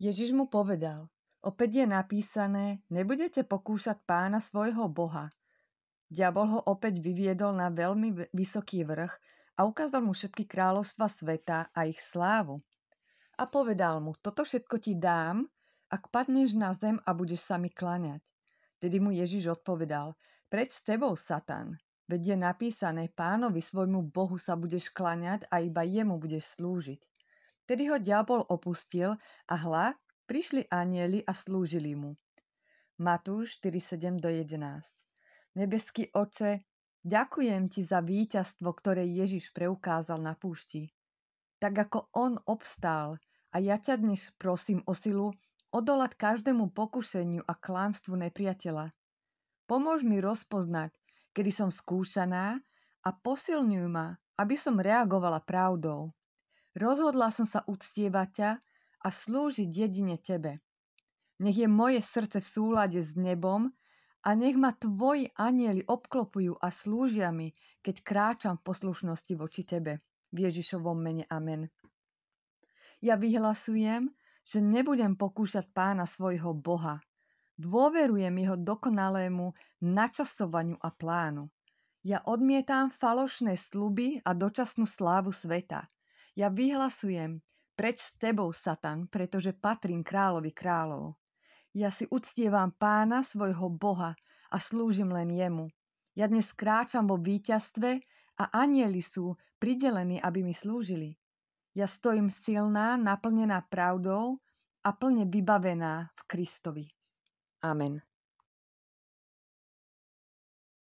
Ježiš mu povedal, opäť je napísané, nebudete pokúšať Pána svojho Boha. Diabol ho opäť vyviedol na veľmi vysoký vrch a ukázal mu všetky kráľovstva sveta a ich slávu. A povedal mu, toto všetko ti dám, ak padneš na zem a budeš sa mi kláňať. Tedy mu Ježiš odpovedal, preč s tebou, Satan, veď je napísané, Pánovi svojmu Bohu sa budeš kláňať a iba jemu budeš slúžiť. Tedy ho diabol opustil a hľa, prišli anjeli a slúžili mu. Matúš 4:7-11. Nebeský Oče, ďakujem ti za víťazstvo, ktoré Ježiš preukázal na púšti. Tak ako on obstál a ja ťa dnes prosím o silu odolať každému pokušeniu a klamstvu nepriateľa. Pomôž mi rozpoznať, kedy som skúšaná a posilňuj ma, aby som reagovala pravdou. Rozhodla som sa uctievať ťa a slúžiť jedine tebe. Nech je moje srdce v súlade s nebom a nech ma tvoji anjeli obklopujú a slúžia mi, keď kráčam v poslušnosti voči tebe. V Ježišovom mene amen. Ja vyhlasujem, že nebudem pokúšať Pána svojho Boha. Dôverujem jeho dokonalému načasovaniu a plánu. Ja odmietam falošné sľuby a dočasnú slávu sveta. Ja vyhlasujem, preč s tebou, Satan, pretože patrím kráľovi kráľov. Ja si uctievam Pána svojho Boha a slúžim len jemu. Ja dnes kráčam vo víťazstve a anjeli sú pridelení, aby mi slúžili. Ja stojím silná, naplnená pravdou a plne vybavená v Kristovi. Amen.